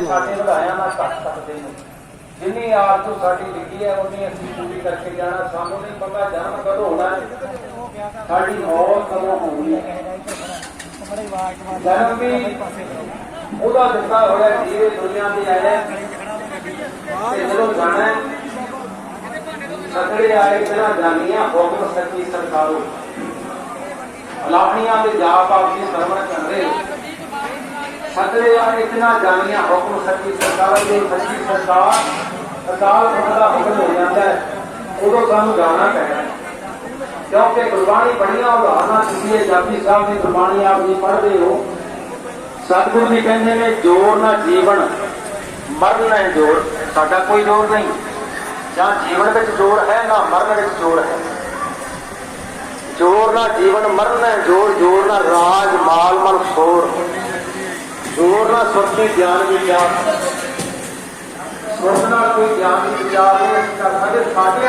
साडे वधाया ना घट सकते हैं। जिन्नी आरजू साडी लिखी है उन्नी असीं पूरी करके जाना। सानू नहीं पता जन्म कदों होना है, साडी मौत कदों होनी है। जन्म भी ਉਹਦਾ ਦਿੱਤਾ ਹੋਇਆ ਜੀਵੇ ਦੁਨੀਆ ਤੇ ਆਇਆ ਤੇ ਜਦੋਂ ਜਾਣਾ ਸਤੜੇ ਆਏ ਬਿਨਾਂ ਜਾਨੀਆਂ ਹੁਕਮ ਸੱਚੀ ਸਰਕਾਰੋ ਅਲਾਹਣੀਆਂ ਦੇ ਜਾਪ ਆਪਦੀ ਸਰਵਣ ਕਰਦੇ ਸਤੜੇ ਆਏ ਬਿਨਾਂ ਜਾਨੀਆਂ ਹੁਕਮ ਸੱਚੀ ਸਰਕਾਰੋ ਦੇ ਸੱਚੀ ਸਰਕਾਰ ਅਕਾਲ ਪੁਰਖ ਦਾ ਹੁਕਮ ਹੋ ਜਾਂਦਾ ਹੈ। ਉਦੋਂ ਸਾਨੂੰ ਜਾਣਾ ਪੈਣਾ क्योंकि गुरबाणी बढ़िया उदाहरण दिखी है। जापी साहब ने गुरबाणी आप जी पढ़ते हो, सतगुरु जी कहते हैं जोर ना जीवन मरण ना जोर। साडा कोई जोर नहीं, जहाँ जीवन में जोर है ना मरण में जोर है। जोर ना जीवन मरण ना जोर, जोर ना राज माल मन शोर, जोर ना सुरती ज्ञान विचार। सुरत नाल कोई ज्ञान विचार नहीं कर सकते। साढ़े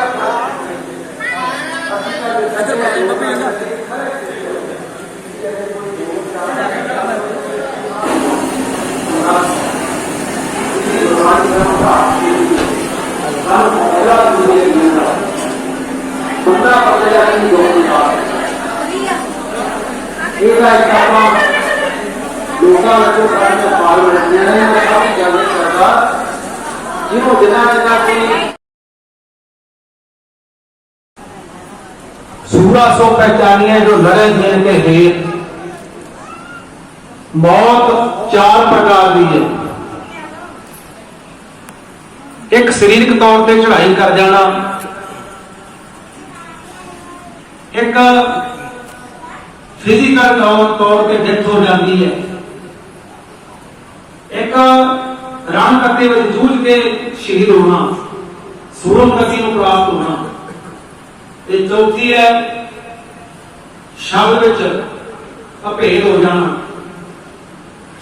जिन्हों जिला जिला सूरा सो पहचानिए जो लड़े देन के हेत। मौत चार प्रकार की है। एक शरीरक तौर पर चढ़ाई कर जाना, एक फिजिकल तौर पर डेथ हो जाती है, एक रण करते हुए जूझ के शहीद होना, सूरम गति को प्राप्त होना। ये चौथी है शब्द विच अभेद हो जाना।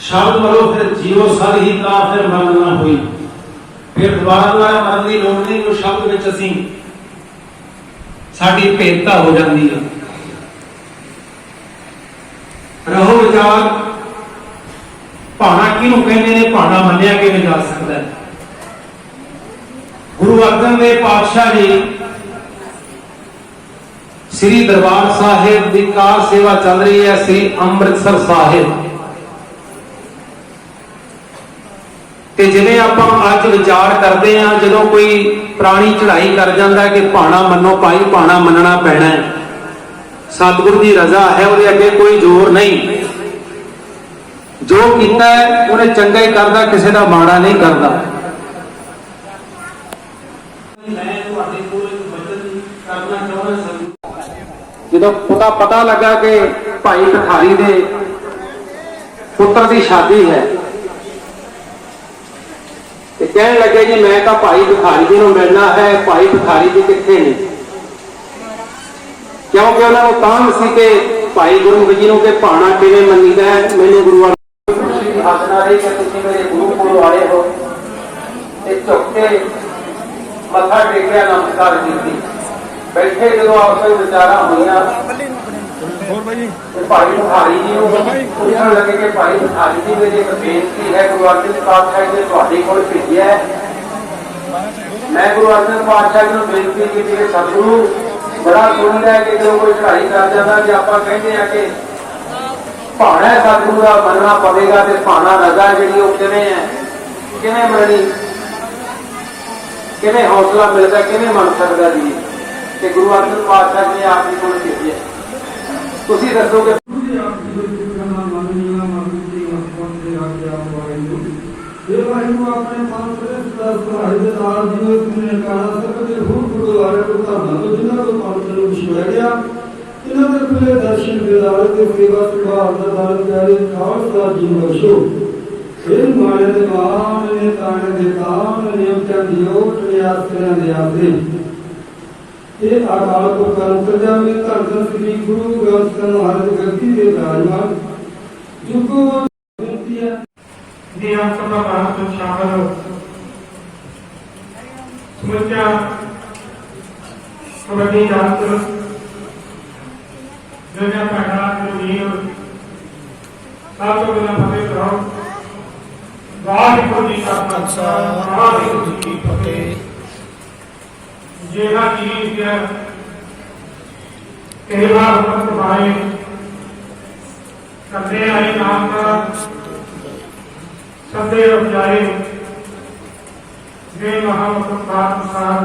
शब्द मरो फिर जीवो सर ही का फिर मरण ना हुई। फिर दोबारा मरण की लोड़ नहीं, जो शब्द विच असीं साडी भेदता हो जाती है। रहो विचार भाणा किहनूं कहंदे ने, भाणा मन्निया किवें जा सकदा है। गुरु अर्जन देव पातशाह जी श्री दरबार साहिब की कार सेवा चल रही है, श्री अमृतसर साहिब। ते जिवें आपां अज विचार करते हैं, जदों कोई पुरानी चढ़ाई कर जाता है कि भाणा मनो भाई, भाणा मनना पैना है। सतगुरु की रजा है, उहदे अगे कोई जोर नहीं। जो कीता है उन्हें चंगा ही करदा, किसी का माड़ा नहीं करता। जो पता लगा कि भाई भिखारी दे पुत्र की शादी है, कहने लगे जी मैं तो भाई भिखारी जी को मिलना है, भाई भिखारी जी कितने ने। क्योंकि उन्होंने तांग सी कि भाई गुरु जी को भाणा किवें मनीदा है। मैंने गुरु आसना रही कि तुसीं मेरे गुरु को आए हो, झुक के मत्था टेकिया, नमस्कार की बैठे। जो आपस में विचारा हुई भाई भिखारी जी पूछने लगे कि भाई भिखारी जी मेरी एक बेनती है, गुरु अर्जन पातशाह जी ने तुहाडे कोल भेजिया है। मैं गुरु अर्जन पातशाह जी को बेनती की कि सतगुरु बड़ा सुनता है कि जो कोई चढ़ाई कर जाता कि आप कहते हैं कि भाणा सतगुरु का मनना पवेगा, तो भाणा रजा जी किवें है, किवें मननी, किवें हौसला मिलता, किवें मन सकता जी। कि गुरु अर्जन पातशाह जी ने आपकी कोल भेजी है, तुसीं दसोगे। अपने दर्शन सेवा खालसा जी बख्शो। माने दे मान ने ताने दे तान नियम चंदियोट ने आसरे दे आसरे। ये अकाल पुरख अंतर्यामी धन श्री गुरु ग्रंथ महाराज गद्दी के विराजमान जुगो बेनती है जी आप सभा भारत में शामिल हो। समस्या कबड्डी जात जगह पैदा वीर आप तो बिना फतेह कराओ ਵਾਹਿਗੁਰੂ ਜੀ ਕਾ ਖਾਲਸਾ ਵਾਹਿਗੁਰੂ ਜੀ ਕੀ ਫਤਿਹ। ਜਿਹੜਾ ਚੀਜ਼ ਹੈ ਤੇਰਾ ਹੁਕਮ ਪਾਏ ਕਰਦੇ ਆਏ ਨਾਮ ਦਾ ਸਦੇ ਰਜਾਏ ਜੇ ਮਹਾਮੁਖ ਪ੍ਰਾਪਤ ਸਾਧ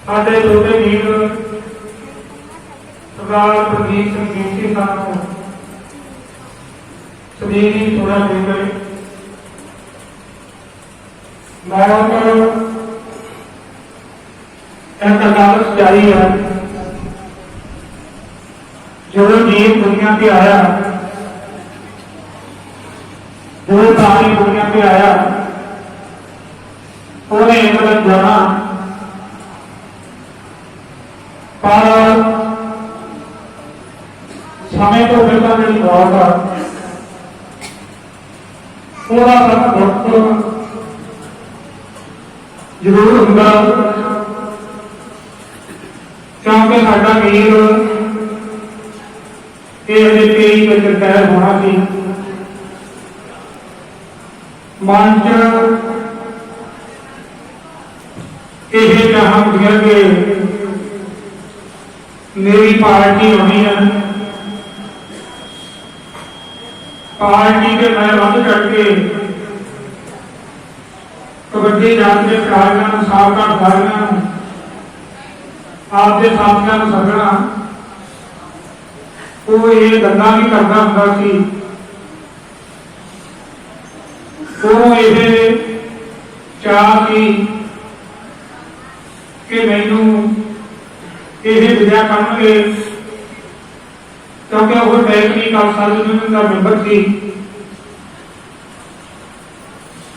ਸਾਡੇ ਦੋਤੇ ਵੀਰ ਸਰਦਾਰ ਪ੍ਰਦੀਪ ਸਿੰਘ ਜੀਤੀ ਸਾਹਿਬ ਸਦੀਵੀ ਥੋੜਾ ਦੇ ਗਏ ਮੌਤ एक अदालत जारी है। जो जीव दुनिया पे आया, जो प्राणी दुनिया पे आया, उन्हें एक बार जाना, पर समय तो पहला नहीं होगा। पूरा सब वक्त जरूर होगा, क्योंकि साडा वीर ये कई पैर होना सी मन च चाहत कि मेरी पार्टी होनी है, पार्टी के मैं वध चढ़ के कबड्डी जात के खिलाड़ियों साबका खिलाड़ियों आपके साथियों को सदना वो ये गल्ला भी करता होंगे कि वो ये चाह थी कि मैनू ये विद्या करेंगे, क्योंकि वो बैठनी खालसा यूनियन का मैंबर थी,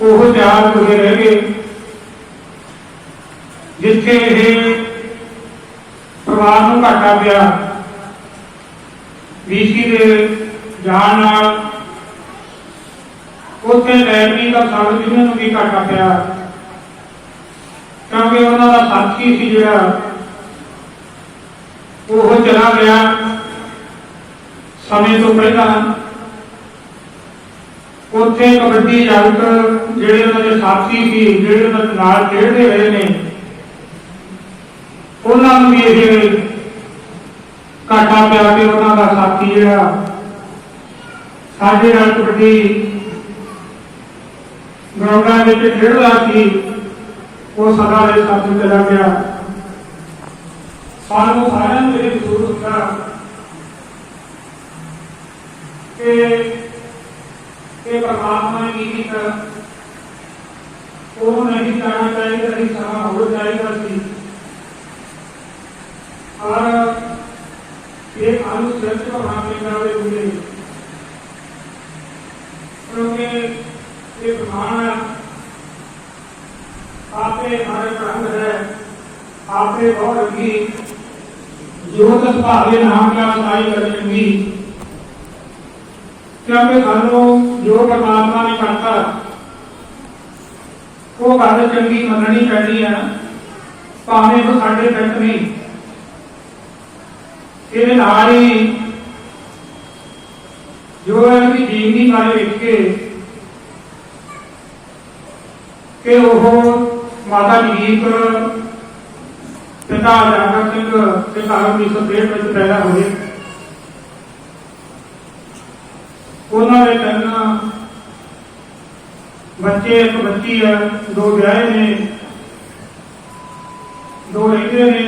वो चार पूरे रह गए जिथे परिवार को घाटा पिया बीसी के जान उत्थे लैबरी का सब यूनियन भी घाटा पिया, क्योंकि उन्होंने साथी सी जो वो चला गया समय तो पहला। उत्थे कबड्डी जगत जेडे उन्होंने साथी सी जेडे उन्होंने नाल खेडते रहे ने उन्होंने भी ये घाटा पिया कि उन्हों का साथी जो साढ़े नाल कबड्डी ग्राउंडा खेडता सी वो सदा के साथ चला गया। सानू सारिਆਂ ਨੂੰ ਇਹ महसूस होता कि परमात्मा ने की किया वो नहीं जाना चाहिए, नहीं समा हो जाएगा सी और ये आलू श्रेष्ठ को भाग लेना हुए, क्योंकि ये प्रमाण आपे हमारे प्रंग है, आपे बहुत रखी जोत भावे नाम का साई करेंगी, क्योंकि सानू जो परमात्मा ने करता वो गल चंगी मननी पैनी है, भावें वो साडे पिंड नहीं। ये नारी जो है कि जीवनी बारे लिख के कि वो माता जगीर पिता जागर सिंह के घर 1963 में पैदा हुए। उन्होंने तीन बच्चे, एक बच्ची है, दो ब्याहे ने, दो रहते ने।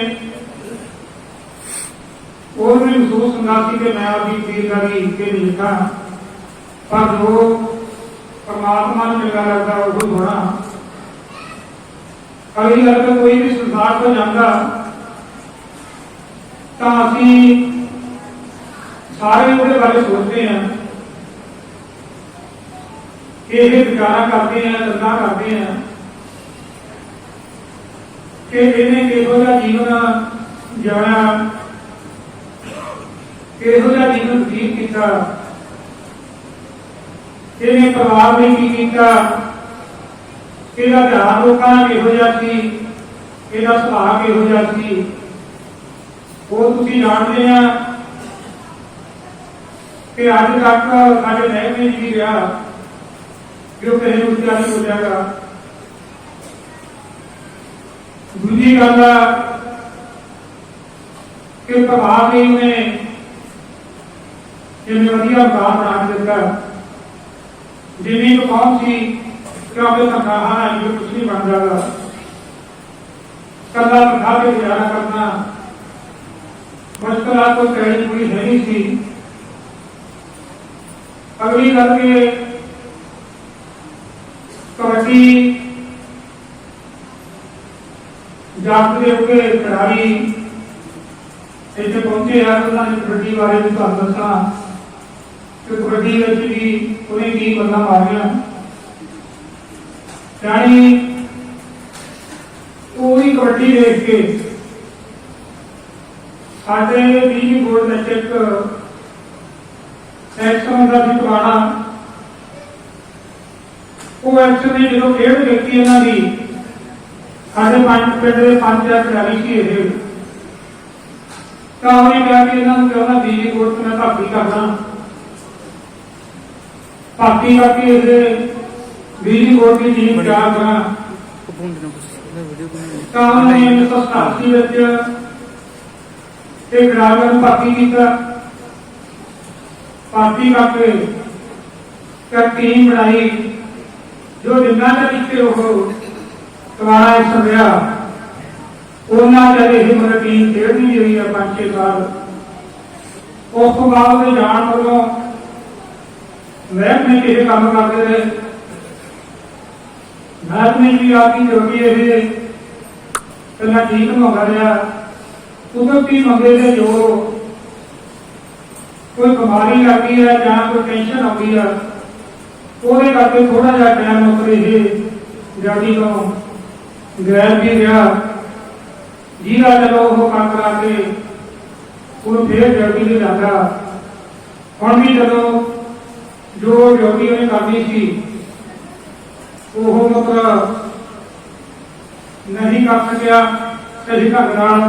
और भी महसूस होगा कि मैं अपनी तीरदारी के नहीं लिखा, पर जो परमात्मा ने चंगा लगता वो होना। अगली अगर कोई भी संसार को जाता तो असी सारे उसके बारे सोचते हैं, ये विचार करते हैं, चिंता करते हैं कि इन्हें किहो जिहा जीवन जिया, किहो जिहा जीवन व्यतीत किया, इन्हें परिवार ने की किया, ਇਹਦਾ ਧਿਆਨ ਲੋਕਾਂ ਨਾਲ ਕਿਹੋ ਜਿਹਾ ਸੀ, ਇਹਦਾ ਸੁਭਾਅ ਕਿਹੋ ਜਿਹਾ ਸੀ, ਉਹ ਤੁਸੀਂ ਜਾਣਦੇ ਆ ਕਿ ਅੱਜ ਤੱਕ ਸਾਡੇ ਮਹਿਕਮੇ ਜੀ ਰਿਹਾ जो कहे उसका नहीं हो जाएगा। दूसरी गल कि प्रभात ने जिन्हें वधिया मकान बना दिता, जिन्नी को कौन सी क्योंकि तनख्वाह जो कुछ नहीं बन जाएगा, कला तनख्वाह के गुजारा करना मुश्किल कोई तैयारी पूरी है नहीं थी। अगली गल के कबड्डी जागते हुए खिलाड़ी इतने पहुंचे हैं, उन्होंने कबड्डी बारे में तुहानू दसा कि कबड्डी भी उन्हें की बल्ला मारिया, यानी पूरी कबड्डी देख के साढ़े बिजली बोर्ड में एक एक्शन का भी टवाना वो एक्शन ने जो खेड देखी इन्होंने साढ़े पांच पिंड के 5,000 खिलाड़ी सी ये तो उन्हें कहा कि इन्होंने कहना बिजली बोर्ड से मैं भर्ती करना, भर्ती करके बिजली बोर्ड की टीम तैयार करा। तो उन्होंने 1987 खिलाड़ियों भर्ती किया, भर्ती करके टीम बनाई जो जिन्ना चीते टवाना एक्शन रहा उन्होंने चले ही मतलब टीम खेलती रही है 5-6 साल। उस तो बाद जान वालों महकमे किसी काम करते रहे, महकमे की आपकी ड्यूटी ये पहला ठीक मंगा रहा, कुदरती मंगे थे जो कोई बीमारी लगती है या कोई टेंशन आती है वो करके थोड़ा जहा टाइम उपर ये ड्यूटी को गैर भी रहा, जीरा चलो वो काम करा के वो फिर ड्यूटी नहीं जाता। हम भी चलो जो ड्यूटी उन्हें करनी सी वो मतलब नहीं कर सकिया, सही ढंग नाल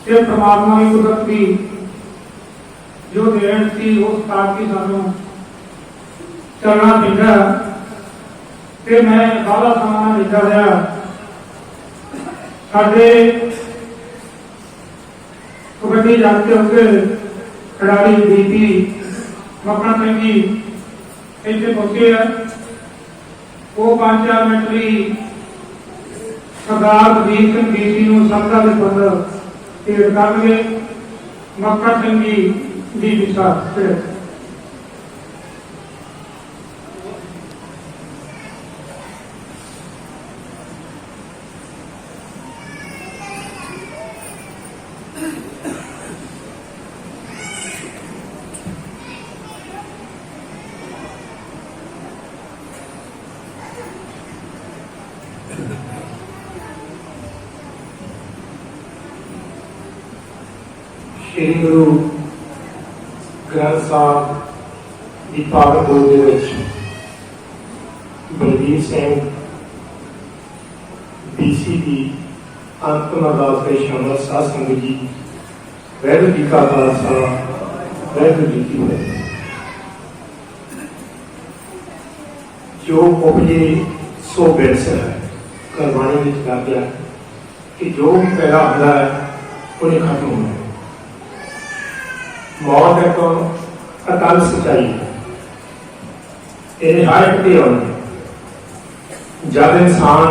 फिर परमात्मा की कुदरत की जो देन थी उस काम की सानू चलना पैदा। फिर मैं बाला समा लिखा रहा साढ़े कबड्डी जानते होंगे खिलाड़ी डीपी मक्खन सिंह जी इतने पहुंचे है, वो 5-4 मिनट ली सरदार बलबीर सिंह डीसी सबका के पद भेंट कर गए। मक्खन सिंह जी डीपी साहब श्री गुरु ग्रंथ साहब की पाक बोल बलबीर सिंह BC की अंतिम अरदास में शामिल साध संगत जी, वाहिगुरू जी का खालसा वाहिगुरू जी की फतेह। जो उपजे सो बिरस है, गुरबाणी में कहा गया कि जो पैदा होता है उन्हें खत्म होना है। मौत एक अकाल सच्चाई है, ये हर एक के आने जब इंसान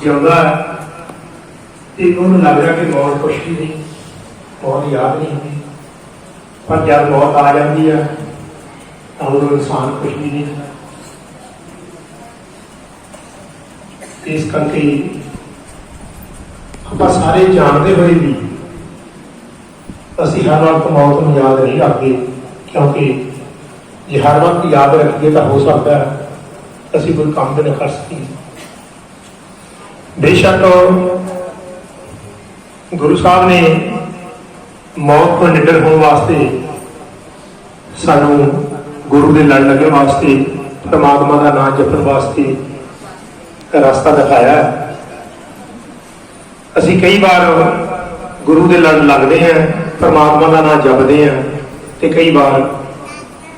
जिंदा है तो उन्हें लगता कि मौत कुछ भी नहीं, मौत याद नहीं होती, पर जब मौत आ जाती है तो उन्होंने इंसान कुछ भी नहीं होता। इस करके आप सारे जानते हुए भी असी हर वक्त मौत को याद नहीं रखते, क्योंकि जे हर वक्त याद रखिए तो हो सकता है असी कोई काम नहीं कर सके। बेशक गुरु साहब ने मौत को निडर होने वास्ते सानू गुरु के लड़ लगने वास्ते परमात्मा का नाम जपन वास्ते रास्ता दिखाया। असी कई बार गुरु के लड़ लगते हैं, परमात्मा का नाम जपते हैं, तो कई बार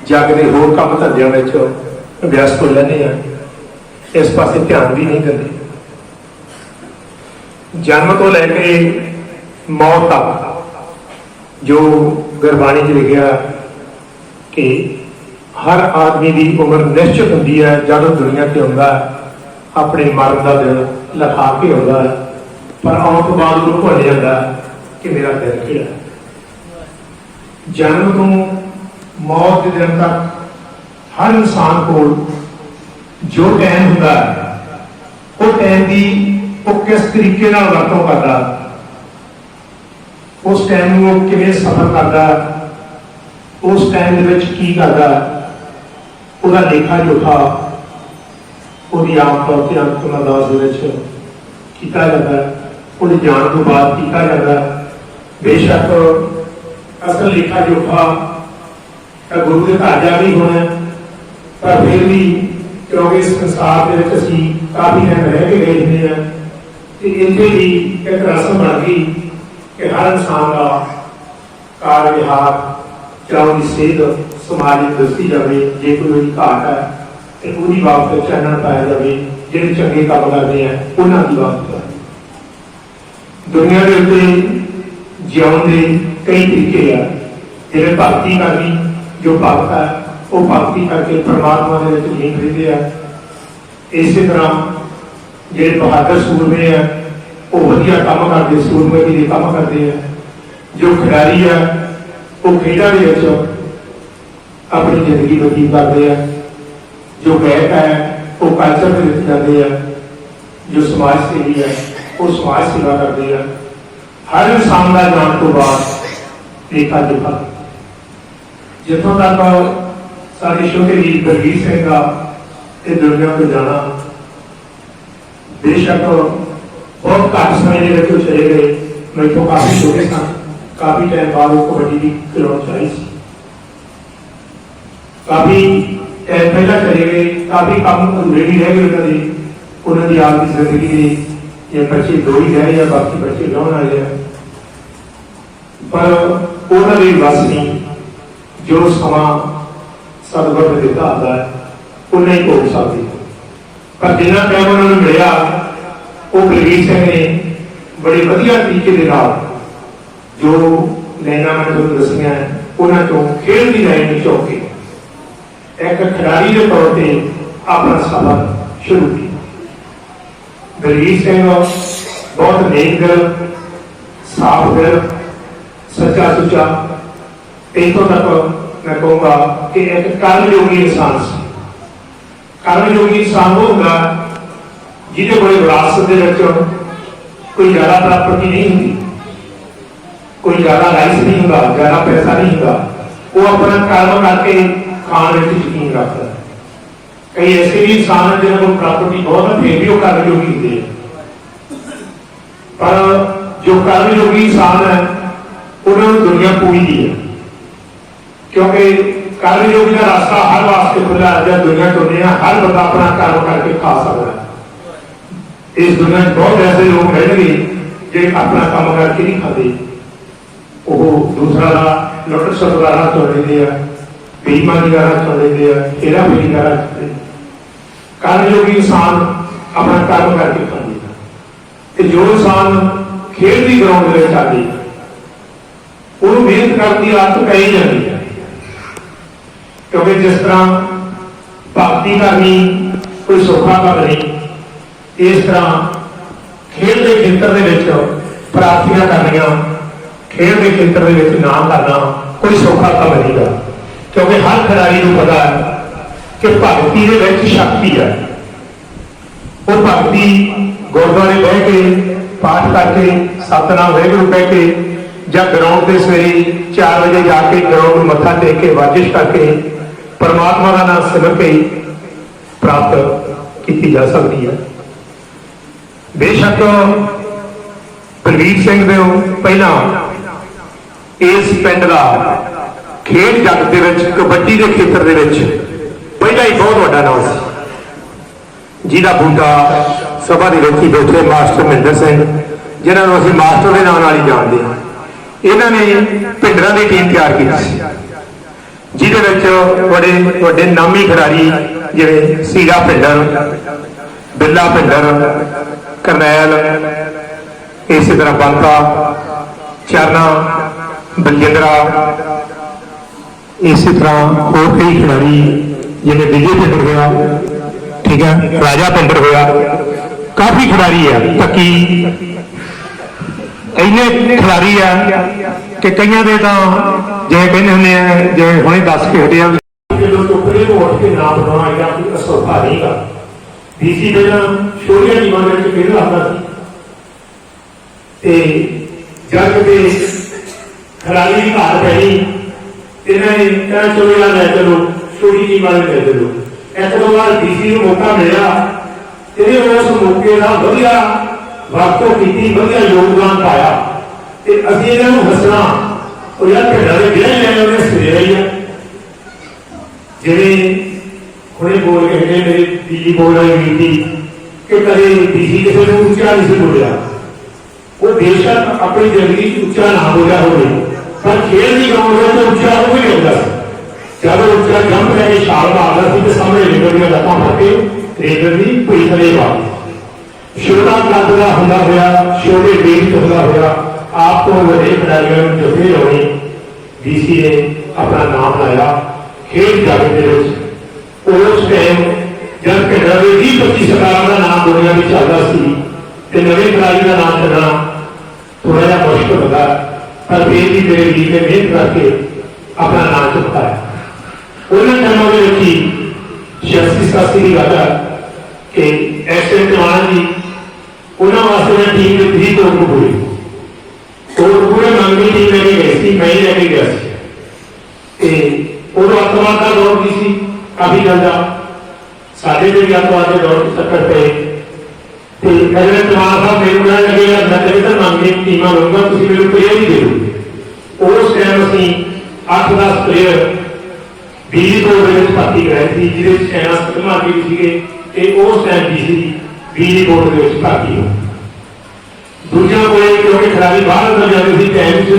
जग के होर काम धंधों में व्यस्त हो लेने हैं। इस पासे ध्यान भी नहीं देते। जन्म तो लैके मौत तक जो गुरबाणी च लिखा कि हर आदमी की उम्र निश्चित होंगी है, जब दुनिया से आता अपने मरण का दिन लिखा के आता है, पर आने तो बाद वो भुल जाता कि मेरा दिन क्या है। जन्म तो मौत के दिन तक हर इंसान को जो टाइम होता है वो टाइम की वो किस तरीके नाल वरतों करता, उस टाइम वो किवें सफर करता, उस टाइम दे विच की करता, उसका लेखा जोखा उसकी आम तौर पर अंतिम अरदास दे विच कीता जाता है, उसकी जान तो बाद कीता जाता है। बेशक असल लेखा जोखा गुरु के घर जा भी होना, पर फिर भी क्योंकि इस संसार के असीं काफ़ी टाइम रह के गए हुए हैं, तो इतने भी एक रस्म बन गई कि हर इंसान का कार विहार चाहे सेहत समाज में दसी जाए, जे कोई घाट है तो वही बाबत चानन पाया जाए, जो चंगे काम करते हैं उन्होंने की बाबत। दुनिया के उत्ते जीवन के कई तरीके हैं, जिन्हें भगती करनी, जो भगत है वो भगती करके परमात्मा के लीन रहते हैं। इस तरह जो बहादुर सूरमे है वो वधिया काम करते, सूरमे भी काम करते हैं। जो खिडारी है वो खेडा के अपनी जिंदगी व्यतीत करते हैं। जो गायक है वो कल्चर के विच जाते हैं। जो समाज सेवी है वो समाज सेवा करते हैं। हर इंसान का जान तो बाद लेखा जोखा। जितों तक सारे छोटे वीर बलवीर सिंह का दुनिया को जाना, बेशक बहुत घट समय के चले गए। मैं तो काफी छोटे सन, काफी टाइम बाद वो कबड्डी की खिलौना चाहिए, काफी टाइम पहला चले गए, काफी काम अधूरे भी रह गए। उन्होंने आपकी जिंदगी में ये बच्चे दो ही रहे या बाकी बच्चे गाँव आए हैं, पर उन्होंने बस नहीं जो समा सदगुर ने दिता आता है उन्हें ही भोग सकती। पर जिन्ना टाइम उन्होंने मिला वो बलवीर सिंह ने बड़े वधिया तरीके के नाल जो लाइनां मैं तुहानूं दसियां उन्हां चों खेल की लाइन में झुक के एक खिडारी के तौर पर अपना सफर शुरू किया। बलवीर सिंह बहुत नेक दिल, साफ दिल, सच्चा सुच्चा, इतों तक मैं कहूँगा कि एक कर्मयोगी इंसान से। कर्मयोगी इंसान वो होगा जिन्हें कोई विरासत के कोई ज्यादा प्रॉपर्टी नहीं होती, कोई ज्यादा राइस नहीं होगा, ज्यादा पैसा नहीं होगा, वो अपना कर्म करके खाने में यकीन रखता है। कई ऐसे भी इंसान हैं जिन्हें को प्रॉपर्टी बहुत है फिर भी वो कर्मयोगी होते हैं। पर जो कर्मयोगी इंसान है उन्होंने दुनिया पूरी है, क्योंकि कर्मयोगी का रास्ता हर वास्ते खुला है। जब दुनिया चुनने हर बंदा अपना कर्म करके खा सकता है। इस दुनिया में बहुत ऐसे लोग मिलेंगे जो अपना काम करके नहीं खाते, वो दूसरा लुट सट का राह चुन लेते हैं, बेईमानी का राह चुन लेते हैं, हेरा फेरी का राह चुनते हैं। कर्मयोगी इंसान अपना कर्म करके खाते हैं। जो इंसान खेल की ग्राउंड में आते वो मेहनत करने की आदत पै ही जाती है, क्योंकि जिस तरह भक्ति करनी कोई सौखा काम नहीं, इस तरह खेल के खेत्र के प्राप्तियां करनिया, खेल के खेत्र के नाम करना कोई सौखा काम नहीं गा। क्योंकि हर खिडारी को पता है कि भगती के शक्ति है। वो भगती गुरुद्वारे बह के पाठ करके सतनाम वाहिगुरू कह के या ग्राउंड से सवेरे 4 बजे जाके ग्राउंड में मत्था टेक के वर्जिश करके परमात्मा का नाम सिमर के प्राप्त की जा सकती है। बेशक बलवीर सिंह ने पहला इस पिंड का खेल जगत के कबड्डी के खेत्र के पहला ही बहुत बड़ा नाम से, जिहदा बूटा सभा के बैठे मास्टर महिंदर सिंह, जिन्होंने असीं मास्टर के नाम ही जानते हैं। इन्होंने भिंडरां की टीम तैयार की, जिहदे बड़े बड़े नामी खिडारी जिवें सीरा भिंडर, बिल्ला भिंडर करनैल, इस तरह बंता चाना बलजिंदरा, इस तरह होर कई खिलाड़ी जिन्हें विजय भिंडर होया, ठीक है, राजा भिंडर होया, काफ़ी खिलाड़ी है तकी इन्ने खिलाड़ी है कि कई के तो जिवें कहते होंगे जिवें हुणे दस के हटे जो टुकड़े को उठ के नाम बनाना या कोई असौखा नहीं गा। डीसी पहला छोटिया टीमां में खेल आता सी जब के खिलाड़ी की हार पैनी इन्होंने कहना चलो यार लै चलो छोटी टीम वाले लै चलो। एक दो बार डीसी को मौका मिला उस मौके का वधिया वरतों की वधिया योगदान पाया ते असीं इन्हां नूं हसना और यार भिड्डां दे विलय लैने उन्हें सवेरा ही है जिवें हुणे बोल के हटे मेरे दीदी बोल रही हुई थी कि कदे डीसी किसी को उच्चा नहीं से बोलिया। वो बेशक अपनी जिंदगी उच्चा ना बोलिया हो पर खेल की गाँव में तो उच्चा हो ही होता जब उच्चा जंप लैके छाल मारता सी तो सामने रेलवे दियां लत्तां फड़ के रेलवे की भुई थले पा छोटा कद का हुंदा होया छोटे वेग च हुंदा होया आप तो वड्डे खिडारियों नूं जफे लाउणे डीसी ने अपना नाम लाया खेल जग दे विच। उस टाइम जब भिड्डां दे 20-25 सरकारां का नाम दुनिया में चलता सी ते नवीं खिडारी का नाम चलना थोड़ा जिहा मुश्किल होता पर फिर भी मेरे वीर ने मेहनत करके अपना नाम चुकाया। उन्होंने टाइमों में रखी 86-87 की गल है कि एसएम चौहान जी उन्होंने वास्ते मैं टीम में 3 कोटकपूरे मंगनी टीम लेके गई थी मैं ही लेके गया उदो अतवाद का दौर की सी काफी ज्यादा साढ़े भी अतवाद के दौर चक्कर पे चौहान साहब मेरे को लगे मैं तो मंगनी टीमां लूंगा तुम मेरे प्लेयर ही दे दो। उस टाइम असीं 8-10 प्लेयर बिजली बोर्ड में भर्ती कराई थी जिसे चैना फिल्म आ गई थी उस टाइम बिजली बोर्ड के भर्ती हो दूसरा कोई क्योंकि खिलाड़ी बाहर अंदर जाते थे टाइम से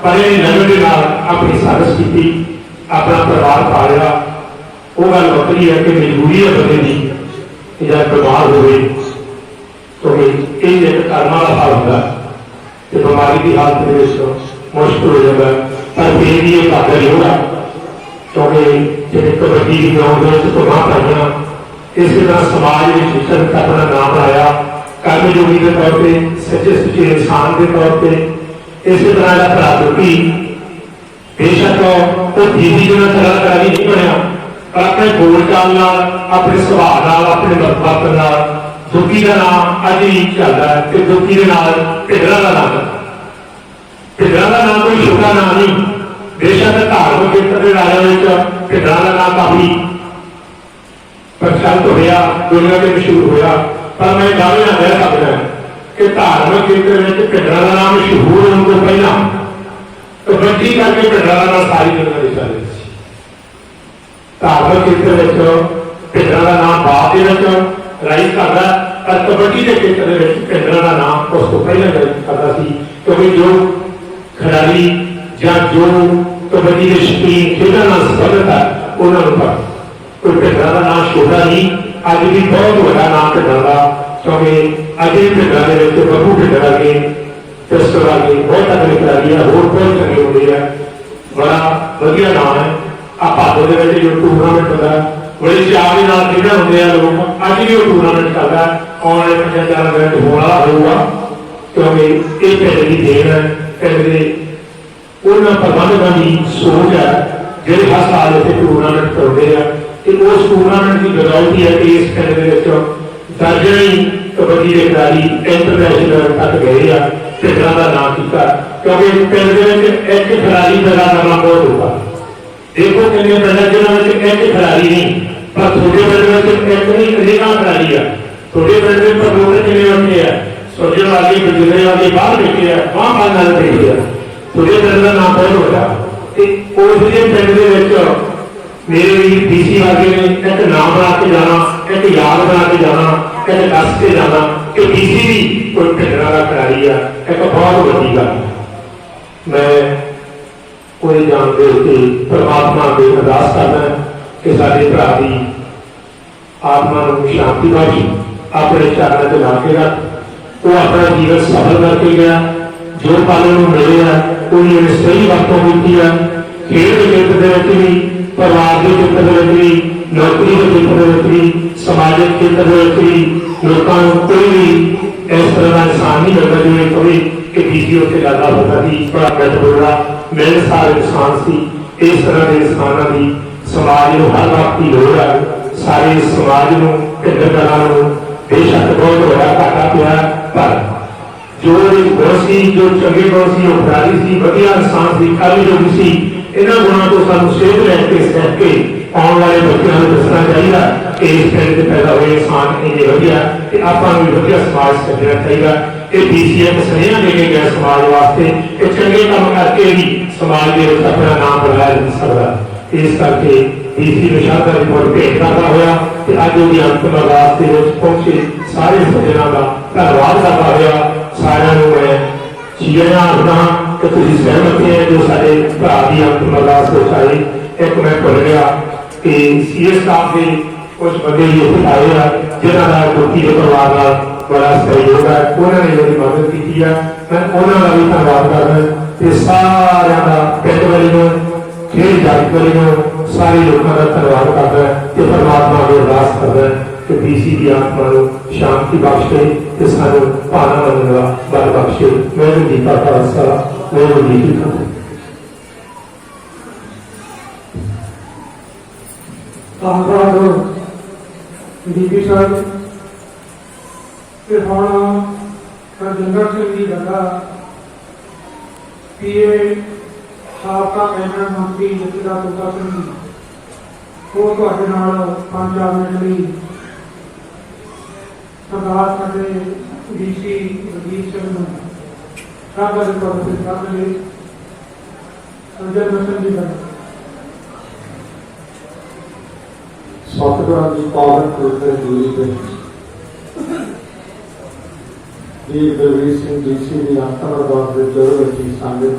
पर नगर के नाल अपनी सर्विस की अपना परिवार पालिया वो गल वक्री है कि मजबूरी है बंदे की जब बीमार हो तो एक कर्म वाला हाल होता तो बीमारी की हालत मुश्किल हो जाता पर फिर भी ये कागज नहीं होगा क्योंकि जो कबड्डी की ग्राउंड में प्रभाव पाइया इस तरह समाज में शिक्षण का अपना नाम लाया कर्मयोगी के तौर पर सच्चे सुचे इंसान के तौर पर इस तरह का प्राप्ति बेशक वो दीदी जो कलाकारी नहीं बनया पर अपने बोलचाल अपने सुभाव अपने वर्तन दुखी का नाम अज भी चलता है कि दुखी के नाम भिड्डां का नाम कोई छोटा नाम नहीं बेशक धार्मिक क्षेत्र के राज्यों भिड्डां का नाम काफी प्रचलित होया दुनिया में मशहूर होया पर मैं दावे ना कह सकता कि धार्मिक क्षेत्र में भिड्डां का नाम मशहूर होने को पहला कबड्डी करके भिड्डां का नाम सारी दुनिया में चल रही धार्मिक क्षेत्र में भिड्डां का नाम बाद राइज करता पर कबड्डी के क्षेत्र में भिड्डां का नाम उस तो पहले करता सी क्योंकि जो खिलाड़ी या जो कबड्डी के शौकीन खेलना संबंधित है उन्होंने कोई भिड्डां का नाम छोटा नहीं अज भी बहुत बड़ा नाम भिड्डां का क्योंकि अज भी भिड्डां के बबू भिड्डां वर्गे पिस्टल वर्गे बहुत तगड़े खिलाड़ी है होर बहुत चंगे होते हैं बड़ा वधिया नाम है आ भादो के जो टूरनामेंट होता है बड़े चाव के नाल खेलने होंगे लोग अज भी वो टूरनामेंट चलता है आने वाले 5-4 मिनट होने वाला होगा क्योंकि ये पिंड की देन है पिंड के उन्होंने प्रबंधकों की सोच है जो हर साल इतने टूरनामेंट करते हैं कि उस टूरनामेंट की बदौलत है कि इस पिंड के दर्जन ही कबड्डी के खिलाड़ी इंटरनेशनल तक गए हैं भिड्डां का नाम किया क्योंकि पिंड एक खिलाड़ी पैदा करना बहुत होगा। देखो कितने पिंड जिन्होंने एक खिलाड़ी नहीं पर छोटे पिंड में एक नहीं अनेकों खिलाड़ी है छोटे पिंड में प्रमोटर कितने बैठे हैं सोचने वाले बजुर्ग वाले बाहर बैठे हैं वहां पालना बैठे हैं छोटे पिंड का नाम बहुत होगा। उस पिंड के मेरे डीसी वर्गे ने एक नाम बना के जाना एक याद बना के जाना एक दस के जाना कि डीसी भी कोई भिड्डां का खिलाड़ी है एक बहुत बड़ी गल। मैं कोई जानते कि परमात्मा के अरदास करना कि साडे भरा की आत्मा को शांति बख्श अपने चरणों से ला के रख। वो अपना जीवन सफल करके गया, जो पल में मिले है उन्होंने सही वरतों की है। खेल के क्षेत्र के भी, परिवार के क्षेत्र के भी, नौकरी के क्षेत्र के भी, समाजिक क्षेत्र के भी लोगों को कोई भी इस तरह का इंसान नहीं लगता जो कभी कि बीसी उत्ते ज्यादा होता थी, बड़ा महत्वपूर्ण मिलनसार इंसान सी। इस तरह के इंसानों की समाज में हर वक्त की लोड़ है। सारे समाज को ढंगर बेशक बहुत बड़ा घाटा पिया, पर जो गुण सी, जो चंगे गुण सी, उपराधी सी, वधिया इंसान सी, कल योग सी, इन्होंने गुणों को सानू सेध लैके सीख के आने वाले बच्चों को दसना चाहिए कि इस पिंड में पैदा हुए इंसान इन्ने वधिया कि आपां भी वधिया समाज सजना चाहिए। ये बीसी एक सुनेहा दे के गए समाज वास्ते कि चंगे काम करके भी समाज के अपना नाम बढ़ाया जा सकता। इस करके बीसी में शादा रिपोर्ट भेंट करता हुआ कि अज वो अंतिम अरदास के पहुंचे सारे सज्जनों का धन्यवाद करता हुआ सारिਆਂ ਨੂੰ मैं चीज़ा आखना कि तुम सहमत हैं जो सारे भरा की अंतिम अरदास हो आई। एक मैं भुल गया कि सीएस स्टाफ के कुछ बंदे भी उत्थे आए हैं जिन्हों का गुरकी के परिवार का बड़ा सहयोग है, उन्होंने मेरी मदद की है। मैं उन्होंने भी धन्यवाद करना कि सारे का पिंड वाली खेल जाति वाली सारे लोगों का धन्यवाद करना कि परमात्मा को अरदास करना कि बीसी की आत्मा को शांति बख्शे कि सानू पाना मनने का बल बख्शे। वाहिगुरू जी का खालसा, वाहिगुरू जी की फतेह। धन्यवाद डीपी साहब। फिर हम रजिंदर सिंह जी लगा पीए साबका कैबिनेट मंत्री जथिंदर तोता सिंह जी, वो तुहाडे नाल 5-4 मिनट लई सरदार साडे डीसी रजीत सिंह नूं शादा दे तौर ते करनगे। रजिंदर सिंह जी लगा। सतगुरां की पावन पवित्र दूरी पे वीर बलवीर सिंह डीसी की अंतिम अरदास के जोर रखी संगत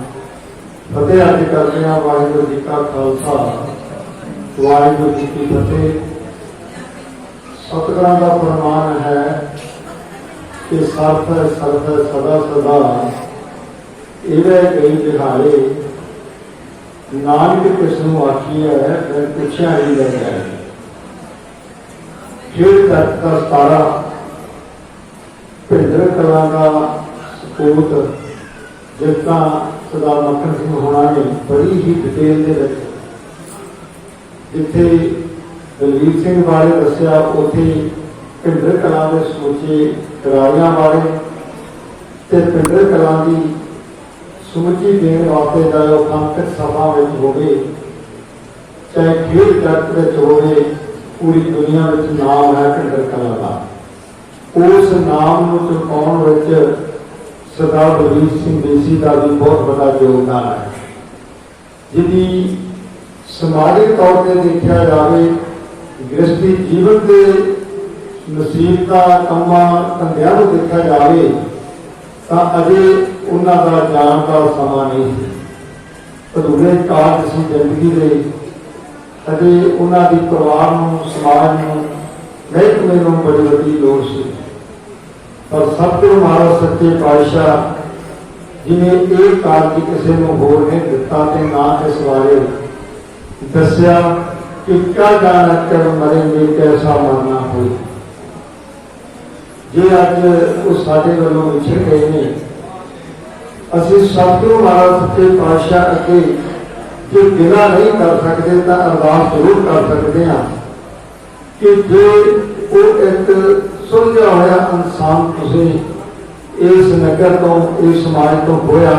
फतेह अर्ज करते हैं। वाहिगुरू जी का खालसा, वाहिगुरू जी की फतेह। सतगुरां का फरमान है कि सर्फ सर्फ सदा सदा इवे कई दिहाड़े नानक किसनू आखी है मैं पूछया ही ले जाए। खेल तक का सतारा भिंडर कला का सपूत जिसका सरदार मक्खन सिंह होना ने बड़ी ही डिटेल के जिथे दलवीर सिंह बारे दसिया उथे भिंडर कला के समूचे खिलाड़ियों बारे ते भिंडर कला की समुची देने वास्ते चाहे वह अंतक सभा में होवे चाहे खेल जगत में होवे, पूरी दुनिया में नाम है भिंडर कला का। उस नाम को चुकाउण विच सरदार बलवीर सिंह डीसी का भी बहुत बड़ा योगदान है। जिहदी समाजिक तौर पर देखा जाए गृहस्थी जीवन के नसीबता कामा धंधिया को देखा जाए तो अजे उन्होंने जान का समा नहीं सी। अधूरे कार्य सी जिंदगी के अजे उन्होंने परिवार को समाज को महकमे को बड़ी बड़ी लोड़ सी। पर सब तो महाराज सच्चे पातशाह जिन्हें एक कार्य किसी को होर नहीं दिता ना इस बारे दसिया कि क्या जाना कब मरेंगे कैसा मरना हो। जे अज वो साडे वालों विछड़ गए ने असीं सब तो महाराज सच्चे पातशाह अगे जो गिला नहीं कर सकते तो अरदास जरूर कर सकते हैं कि जो वो एक सुलझा होया इंसान तुसीं इस नगर तो इस समाज तो होया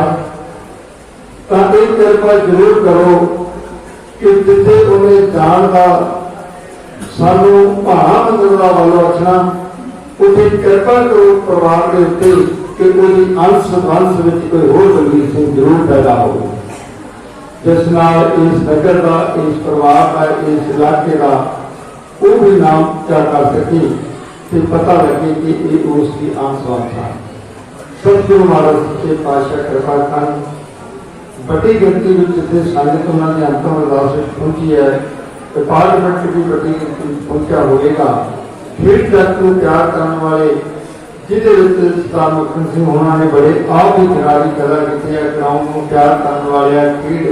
तो एक कृपा जरूर करो कि जिथे उन्हें जान का सानू भाणा मंगला वालों रखना उसे कृपा करो परिवार के उत्ते कि कोई अंश अंश में कोई होर बलवीर सिंह जरूर पैदा हो जिस नाल इस नगर का इस परिवार का इस इलाके का वो भी नाम क्या कर सके तो पता लगे कि ये उसकी आंसवान था। सतगुरु महाराज के पातशाह कृपा कर बड़ी गिनती में जितने संगत उन्होंने अंतिम अरदास पहुंची है, डिपार्टमेंट की भी बड़ी गिनती पहुंचा होगा। ਖੇਡ ਜਗਤ ਨੂੰ ਪਿਆਰ ਕਰਨ ਵਾਲੇ, ਜਿਹਦੇ ਵਿੱਚ ਸਰਦਾਰ ਮੱਖਣ ਸਿੰਘ ਹੋਣਾ ਨੇ ਬੜੇ ਆਪ ਹੀ ਖਿਡਾਰੀ ਪੈਦਾ ਕੀਤੇ ਆ। ਗਰਾਊਂਡ ਨੂੰ ਪਿਆਰ ਕਰਨ ਵਾਲੇ ਆ, ਖੇਡ